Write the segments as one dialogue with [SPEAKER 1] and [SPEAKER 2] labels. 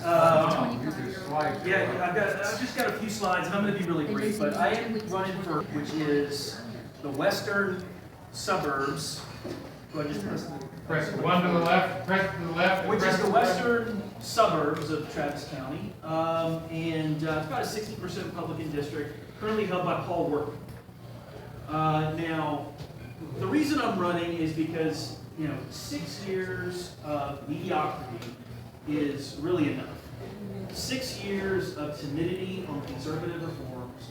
[SPEAKER 1] I've just got a few slides, and I'm going to be really brief, but I am running for, which is the western suburbs. Do I just
[SPEAKER 2] press one to the left, press to the left.
[SPEAKER 1] Which is the western suburbs of Travis County, and it's about a 60% Republican district, currently held by Paul Workman. Now, the reason I'm running is because 6 years of mediocrity is really enough. 6 years of timidity on conservative reforms,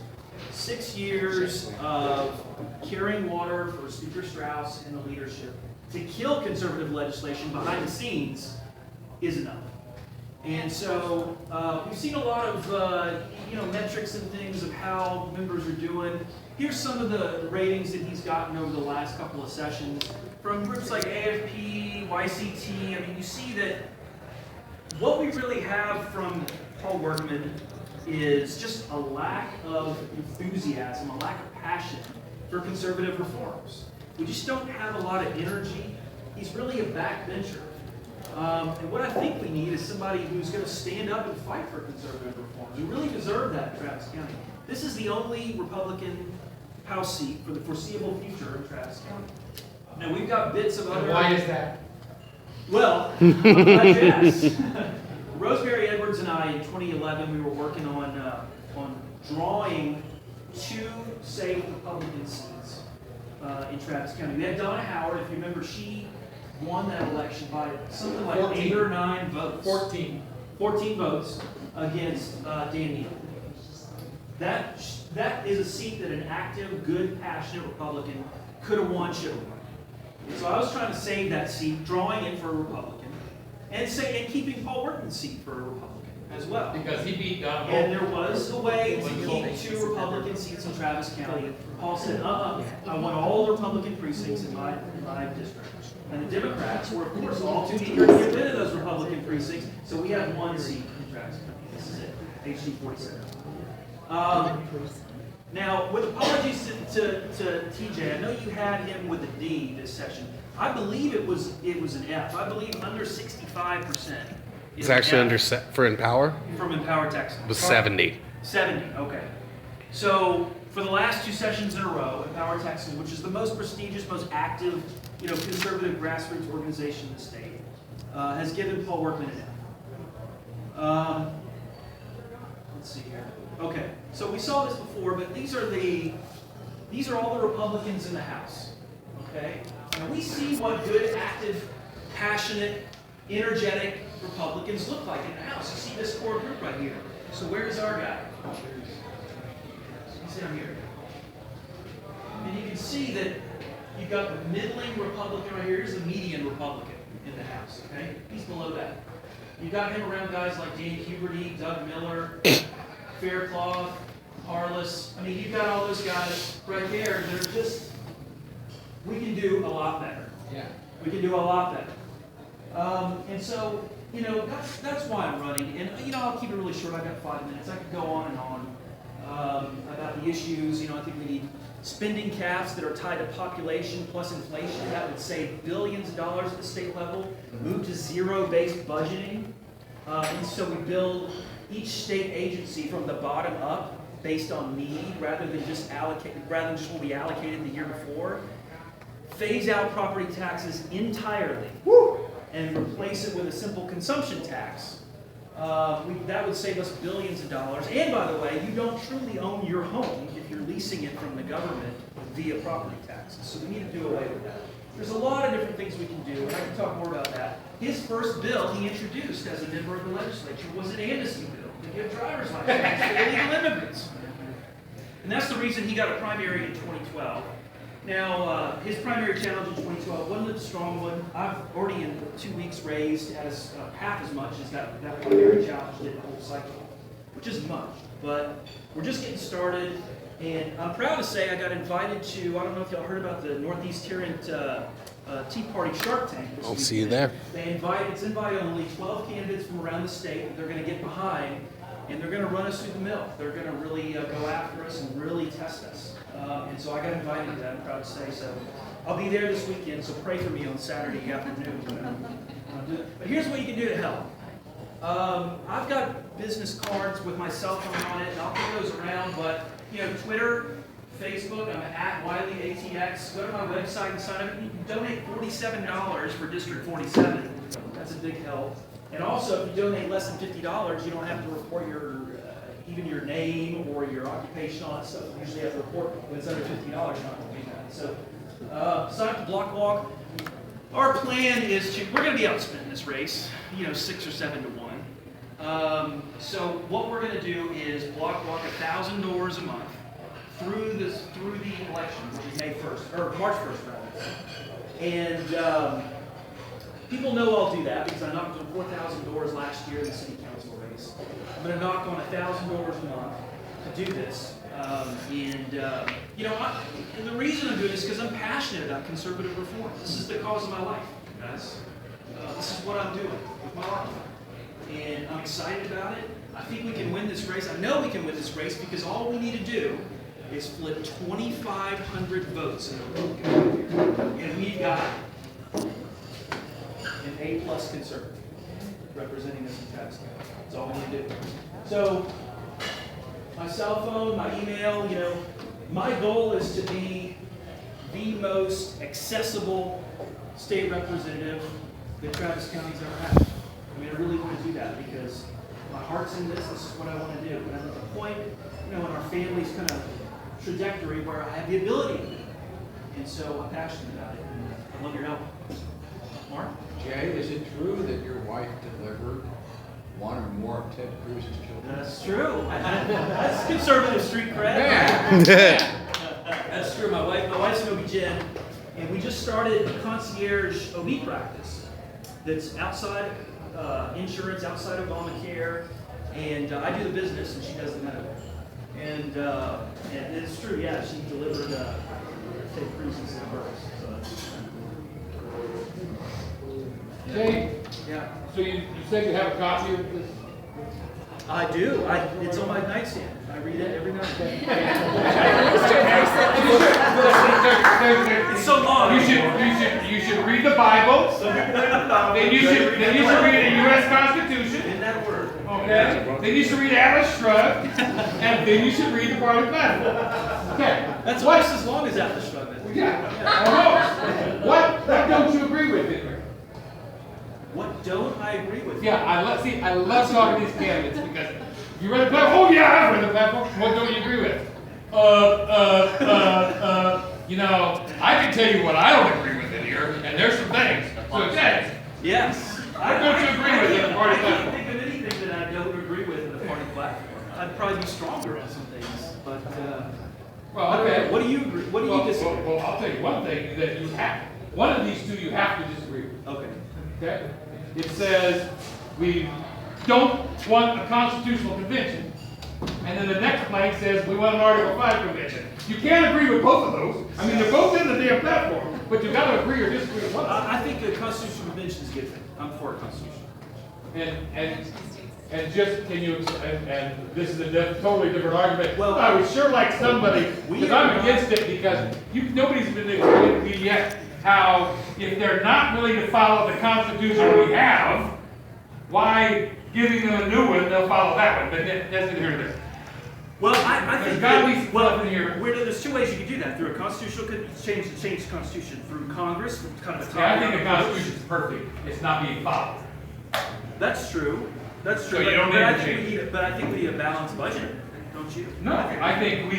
[SPEAKER 1] 6 years of carrying water for Speaker Strauss and the leadership to kill conservative legislation behind the scenes is enough. And so we've seen a lot of metrics and things of how members are doing. Here's some of the ratings that he's gotten over the last couple of sessions from groups like AFP, YCT. I mean, you see that what we really have from Paul Workman is just a lack of enthusiasm, a lack of passion for conservative reforms. We just don't have a lot of energy. He's really a backbencher. And what I think we need is somebody who's going to stand up and fight for conservative reforms. We really deserve that in Travis County. This is the only Republican House seat for the foreseeable future in Travis County. Now, we've got bits of other...
[SPEAKER 2] Why is that?
[SPEAKER 1] Well, I'm glad you asked. Rosemary Edwards and I, in 2011, we were working on drawing 2 safe Republican seats in Travis County. We had Donna Howard, if you remember, she won that election by something like 14. 8 or 9 votes. 14 votes against Dan Neal. That is a seat that an active, good, passionate Republican could have won, should have won. And so I was trying to save that seat, drawing it for a Republican, and keeping Paul Workman's seat for a Republican as well.
[SPEAKER 2] Because he beat Don Holt.
[SPEAKER 1] And there was a way to keep 2 Republican seats in Travis County. Paul said, I want all the Republican precincts in my district. And the Democrats were, of course, all too eager to get rid of those Republican precincts, so we have 1 seat in Travis County. This is it, HD 47. Now, with apologies to TJ, I know you had him with a D this session. I believe it was an F. I believe under 65%.
[SPEAKER 3] It's actually under for Empower?
[SPEAKER 1] From Empower, Texas.
[SPEAKER 3] It was 70.
[SPEAKER 1] 70, okay. So, for the last 2 sessions in a row, Empower Texas, which is the most prestigious, most active, conservative grassroots organization in the state, has given Paul Workman an F. Let's see here. Okay, so we saw this before, but these are all the Republicans in the House. Okay, and we see what good, active, passionate, energetic Republicans look like in the House. You see this core group right here. So where's our guy? He's down here. And you can see that you've got the middling Republican right here. Here's the median Republican in the House. Okay, he's below that. You've got him around guys like Dan Huberty, Doug Miller, Faircloth, Harless. I mean, you've got all those guys right there that are just, we can do a lot better.
[SPEAKER 2] Yeah.
[SPEAKER 1] We can do a lot better. And so, that's why I'm running. And, I'll keep it really short. I've got 5 minutes. I could go on and on about the issues. I think we need spending caps that are tied to population plus inflation. That would save billions of dollars at the state level. Move to zero-based budgeting. And so we build each state agency from the bottom up based on need rather than just what we allocated the year before. Phase out property taxes entirely and replace it with a simple consumption tax. That would save us billions of dollars. And by the way, you don't truly own your home if you're leasing it from the government via property taxes. So we need to do away with that. There's a lot of different things we can do, and I can talk more about that. His first bill he introduced as a member of the legislature was an amnesty bill to give driver's licenses to illegal immigrants. And that's the reason he got a primary in 2012. Now, his primary challenge in 2012 wasn't a strong one. I've already in 2 weeks raised as half as much as that primary challenge did the whole cycle, which isn't much. But we're just getting started, and I'm proud to say I got invited to, I don't know if y'all heard about the Northeast Tarrant Tea Party Shark Tank.
[SPEAKER 3] I'll see you there.
[SPEAKER 1] It's invite only, 12 candidates from around the state that they're going to get behind, and they're going to run us through the mill. They're going to really go after us and really test us. And so I got invited to that, I'm proud to say. So I'll be there this weekend, so pray for me on Saturday afternoon. But here's what you can do to help. I've got business cards with my cell phone on it, and I'll put those around, but, Twitter, Facebook, I'm at Wiley ATX. Go to my website and sign up. You can donate $47 for District 47. That's a big help. And also, if you donate less than $50, you don't have to report even your name or your occupation on it. So you usually have to report when it's under $50, you're not going to pay that. So sign up to Block Walk. Our plan is we're going to be outspending this race, 6 or 7 to 1. So what we're going to do is Block Walk 1,000 doors a month through the election, which is May 1st, or March 1st, rather. And people know I'll do that because I knocked on 4,000 doors last year in the city council race. I'm going to knock on 1,000 doors a month to do this. And the reason I'm doing this is because I'm passionate about conservative reform. This is the cause of my life, guys. This is what I'm doing with my life. And I'm excited about it. I think we can win this race. I know we can win this race because all we need to do is flip 2,500 votes in a row. And we've got an A+ conservative representing us in Travis County. That's all we need to do. So, my cell phone, my email, my goal is to be the most accessible state representative that Travis County's ever had. I really want to do that because my heart's in this. This is what I want to do. And I'm at the point, in our family's kind of trajectory where I have the ability to do it. And so I'm passionate about it. And I love your help. Mark?
[SPEAKER 4] Jay, is it true that your wife delivered one or more of Ted Cruz's children?
[SPEAKER 1] That's true. That's conservative street cred. That's true. My wife's an OB-GYN, and we just started a concierge OB practice that's outside insurance, outside Obamacare, and I do the business and she does the medical. And it's true, yeah, she delivered Ted Cruz's at birth. So
[SPEAKER 2] Jay,
[SPEAKER 1] yeah.
[SPEAKER 2] so you said you have a copy of this?
[SPEAKER 1] I do. It's on my nightstand. I read it every night. It's so long.
[SPEAKER 2] You should read the Bible. Then you should read the U.S. Constitution.
[SPEAKER 1] In that order.
[SPEAKER 2] Okay. Then you should read Atlas Shrugged, and then you should read the Party Platform. Okay.
[SPEAKER 1] That's twice as long as Atlas Shrugged.
[SPEAKER 2] Yeah. Almost. What don't you agree with it?
[SPEAKER 1] What don't I agree with?
[SPEAKER 2] Yeah, I love talking to these candidates because you read the platform. Oh yeah, I've read the platform. What don't you agree with? I can tell you what I don't agree with in here, and there's some things. So Jay,
[SPEAKER 1] Yes.
[SPEAKER 2] what don't you agree with in the party
[SPEAKER 1] I can't
[SPEAKER 2] platform?
[SPEAKER 1] think of anything that I don't agree with in the party platform. I'd probably be stronger on some things, but
[SPEAKER 2] Well, okay.
[SPEAKER 1] What do you agree? What do you disagree?
[SPEAKER 2] Well, I'll tell you one thing that you have. One of these two you have to disagree with.
[SPEAKER 1] Okay.
[SPEAKER 2] Okay? It says we don't want a constitutional convention, and then the next plank says we want an Article 5 convention. You can't agree with both of those. I mean, they're both in the damn platform, but you've got to agree or disagree with one.
[SPEAKER 1] I think a constitutional convention is a good thing. I'm for a constitution.
[SPEAKER 2] And just can you and this is a totally different argument.
[SPEAKER 1] Well,
[SPEAKER 2] I would sure like somebody because I'm
[SPEAKER 1] are
[SPEAKER 2] against it because nobody's been explaining to me yet how if they're not willing to follow the Constitution we have, why giving them a new one they'll follow that one. But that's neither here nor there.
[SPEAKER 1] Well, I
[SPEAKER 2] There's
[SPEAKER 1] think
[SPEAKER 2] gotta be stuff in here.
[SPEAKER 1] there's two ways you can do that. Through a constitutional change the Constitution. Through Congress, kind of a
[SPEAKER 2] Yeah, I think the
[SPEAKER 1] top-down
[SPEAKER 2] Constitution is perfect. It's not being followed.
[SPEAKER 1] That's true. That's true.
[SPEAKER 2] So you don't
[SPEAKER 1] but
[SPEAKER 2] need
[SPEAKER 1] I
[SPEAKER 2] to
[SPEAKER 1] think
[SPEAKER 2] change
[SPEAKER 1] we need, but I think we need a balanced budget, don't you?
[SPEAKER 2] No, I think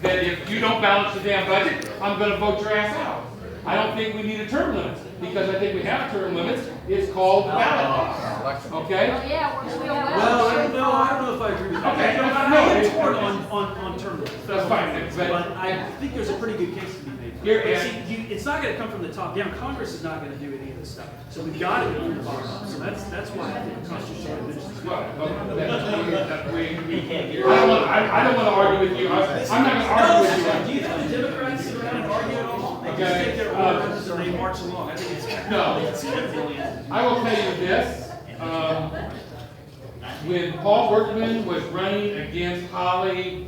[SPEAKER 2] if you don't balance the damn budget, I'm going to vote your ass out. I don't think we need a term limit because I think we have term limits. It's called ballot box. Okay.
[SPEAKER 5] Oh, yeah, we're still
[SPEAKER 1] Well, I don't know if I agree with that.
[SPEAKER 2] Okay,
[SPEAKER 1] I am torn on term limits.
[SPEAKER 2] That's fine,
[SPEAKER 1] But
[SPEAKER 2] but-
[SPEAKER 1] I think there's a pretty good case to be made.
[SPEAKER 2] Here,
[SPEAKER 1] But
[SPEAKER 2] and-
[SPEAKER 1] see, it's not going to come from the top down. Congress is not going to do any of this stuff. So we've got to go from the bottom up. So that's why I think the constitutional convention is
[SPEAKER 2] Well,
[SPEAKER 1] good.
[SPEAKER 2] I don't want to argue with you. I'm not going to argue with you.
[SPEAKER 1] Do you think the Democrats sit around and argue at all? They just take their orders and they march along. I think it's brilliant.
[SPEAKER 2] I will tell you this. When Paul Workman was running against Holly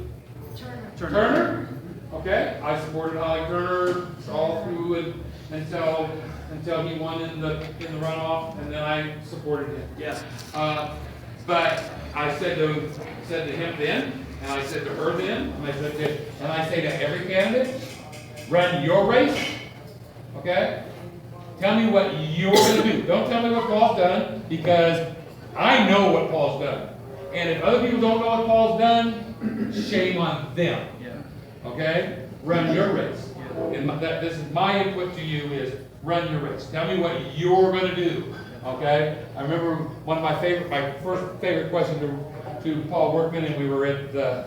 [SPEAKER 2] Turner, okay, I supported Holly Turner all through until until he won in the runoff, and then I supported him.
[SPEAKER 1] Yeah.
[SPEAKER 2] But I said to him then, and I said to her then, and I say to every candidate, run your race, okay? Tell me what you're going to do. Don't tell me what Paul's done, because I know what Paul's done. And if other people don't know what Paul's done, shame on them.
[SPEAKER 1] Yeah.
[SPEAKER 2] Okay? Run your race. And this is my input to you is run your race. Tell me what you're going to do. Okay? I remember one of my first favorite question to Paul Workman, and we were at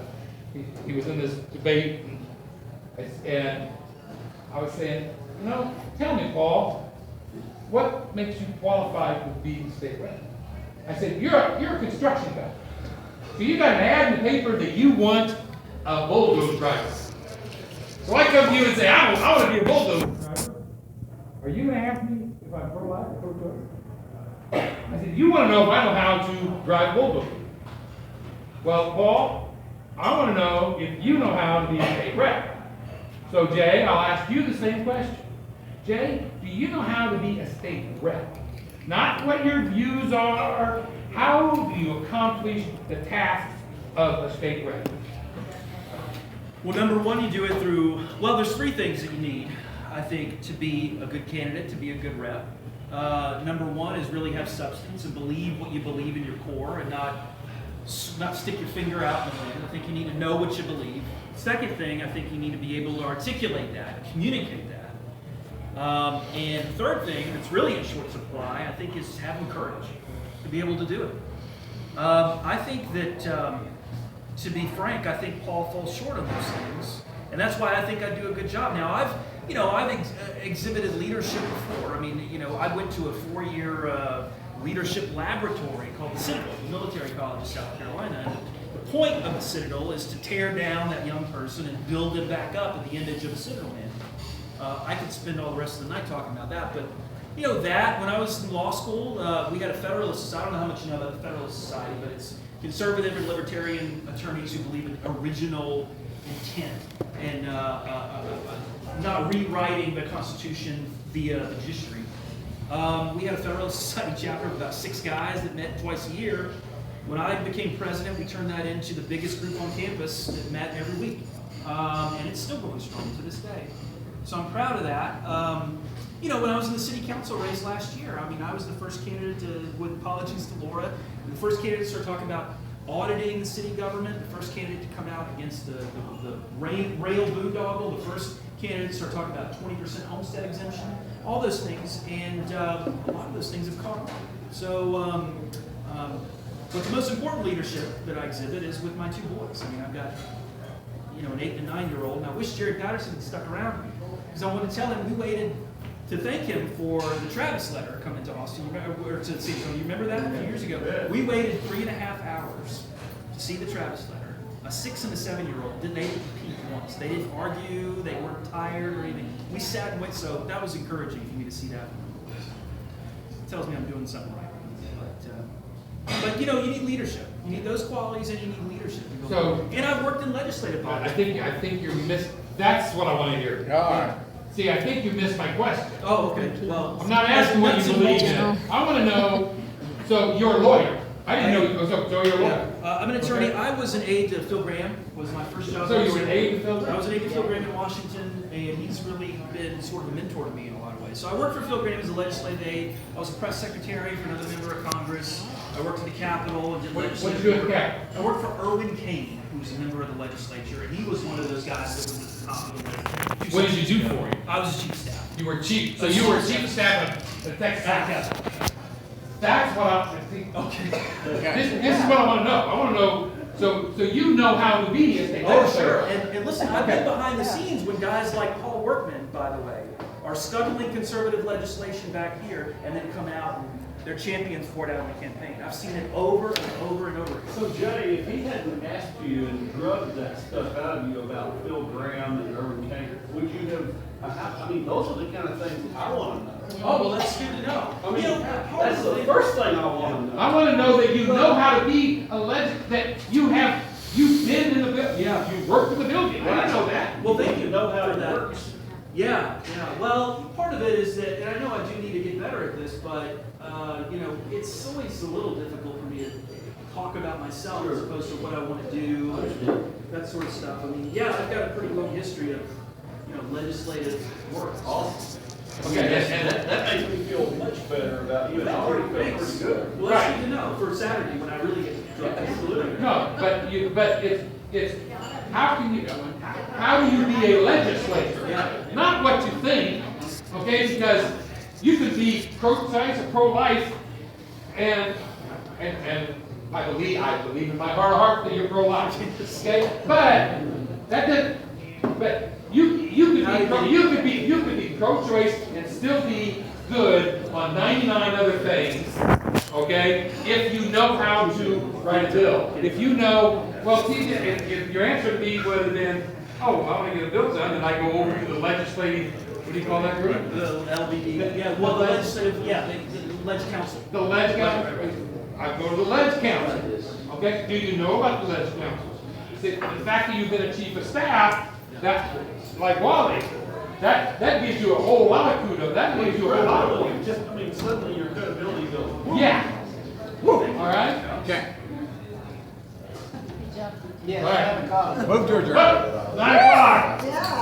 [SPEAKER 2] he was in this debate, and I was saying, tell me, Paul, what makes you qualified to be state rep? I said, you're a construction guy. So you got an ad in the paper that you want a bulldozer driver. So I come to you and say, I want to be a bulldozer driver. Are you going to ask me if I'm pro-life or pro-choice? I said, you want to know if I know how to drive a bulldozer. Well, Paul, I want to know if you know how to be a state rep. So Jay, I'll ask you the same question. Jay, do you know how to be a state rep? Not what your views are. How do you accomplish the tasks of a state rep?
[SPEAKER 1] Well, number one, you do it through, there's three things that you need, I think, to be a good candidate, to be a good rep. Number one is really have substance and believe what you believe in your core and not stick your finger out in the wind. I think you need to know what you believe. Second thing, I think you need to be able to articulate that, communicate that. And third thing, that's really in short supply, I think, is having courage to be able to do it. I think that, to be frank, I think Paul falls short on those things, and that's why I think I do a good job. Now, I've exhibited leadership before. I mean, I went to a 4-year leadership laboratory called the Citadel, the Military College of South Carolina. And the point of the Citadel is to tear down that young person and build them back up at the image of a Citadel man. I could spend all the rest of the night talking about that, but that when I was in law school, we had a Federalist Society. I don't know how much you know about the Federalist Society, but it's conservative and libertarian attorneys who believe in original intent and not rewriting the Constitution via the judiciary. We had a Federalist Society chapter of about 6 guys that met twice a year. When I became president, we turned that into the biggest group on campus that met every week. And it's still going strong to this day. So I'm proud of that. When I was in the city council race last year, I was the first candidate to, with apologies to Laura, the first candidate to start talking about auditing the city government, the first candidate to come out against the rail boondoggle, the first candidate to start talking about 20% homestead exemption, all those things, and a lot of those things have caught on. So, but the most important leadership that I exhibit is with my 2 boys. I've got, an 8 and 9-year-old, and I wish Jerry Patterson had stuck around because I want to tell him we waited to thank him for the Travis letter coming to Austin, or to see. So you remember that a few years ago? We waited 3.5 hours to see the Travis letter. A 6 and a 7-year-old they didn't compete once. They didn't argue. They weren't tired or anything. We sat and waited. So that was encouraging for me to see that. It tells me I'm doing something right. But you need leadership. You need those qualities, and you need leadership. And I've worked in legislative politics.
[SPEAKER 2] I think you're That's what I want to hear.
[SPEAKER 4] All right.
[SPEAKER 2] See, I think you missed my question.
[SPEAKER 1] Oh, okay. Well,
[SPEAKER 2] I'm not asking what you believe in. I want to know. So you're a lawyer. I didn't know. So you're a lawyer.
[SPEAKER 1] I'm an attorney. Okay. I was an aide to Phil Graham. Was my first job.
[SPEAKER 2] So you were an aide to Phil Graham?
[SPEAKER 1] I was an aide to Phil Graham in Washington, and he's really been sort of a mentor to me in a lot of ways. So I worked for Phil Graham as a legislative aide. I was a press secretary for another member of Congress. I worked at the Capitol and did legislative.
[SPEAKER 2] What did you do at the Capitol?
[SPEAKER 1] I worked for Erwin Kane, who's a member of the legislature, and he was one of those guys that was at the top of the list.
[SPEAKER 2] What did you do for him?
[SPEAKER 1] I was a chief of staff.
[SPEAKER 2] You were chief. So you were chief of staff of Texas. That's what I think.
[SPEAKER 1] Okay.
[SPEAKER 2] This is what I want to know. I want to know. So you know how to be a state legislator.
[SPEAKER 1] Sure. And listen, I've been behind the scenes when guys like Paul Workman, by the way, are scuttling conservative legislation back here and then come out and they're champions for it out in the campaign. I've seen it over and over and over.
[SPEAKER 5] So Jay, if he hadn't asked you and drugged that stuff out of you about Phil Graham and Erwin Kane, would you have? Those are the kind of things I want to know.
[SPEAKER 1] Oh, well, that's good to know.
[SPEAKER 5] That's the first thing I want to know.
[SPEAKER 2] I want to know that you know how to be a that you've been in the building.
[SPEAKER 1] Yeah.
[SPEAKER 2] You worked in the building. I know that.
[SPEAKER 1] Well, thank you
[SPEAKER 5] know how
[SPEAKER 1] for
[SPEAKER 5] it
[SPEAKER 1] that.
[SPEAKER 5] works.
[SPEAKER 1] Yeah, yeah. Well, part of it is that, and I know I do need to get better at this, but you know, it's always a little difficult for me to talk about myself as opposed to what I want to do, that sort of stuff. I mean, yeah, I've got a pretty long history of, you know, legislative work.
[SPEAKER 5] Awesome.
[SPEAKER 2] Okay,
[SPEAKER 5] And that makes me feel much better about you, and I already feel pretty good.
[SPEAKER 1] Well, that's good to know for Saturday when I really get to
[SPEAKER 5] Absolutely.
[SPEAKER 2] no, but it's, how do you be a legislator?
[SPEAKER 1] Yeah.
[SPEAKER 2] Not what you think, okay, because you could be pro-choice or pro-life, and I believe in my heart of hearts that you're pro-life, okay? But that doesn't, but you could be pro-choice and still be good on 99 other things, okay? If you know how to write a bill. If you know, well, see, if your answer to me would have been, oh, I want to get a bill done, and I go over to the legislative, what do you call that group?
[SPEAKER 1] the LBD, yeah, well, the legislative, yeah, the ledge council.
[SPEAKER 2] The ledge council. I go to the ledge council. Okay, do you know about the ledge council? See, the fact that you've been a chief of staff, that, like Wally, that gives you a whole lot of kudos. That gives you a whole lot of points.
[SPEAKER 5] Just, I mean, suddenly your credibility goes.
[SPEAKER 2] Yeah. All right.
[SPEAKER 4] Okay.
[SPEAKER 2] All right.
[SPEAKER 4] Move to adjourn.
[SPEAKER 2] Look, 9 o'clock.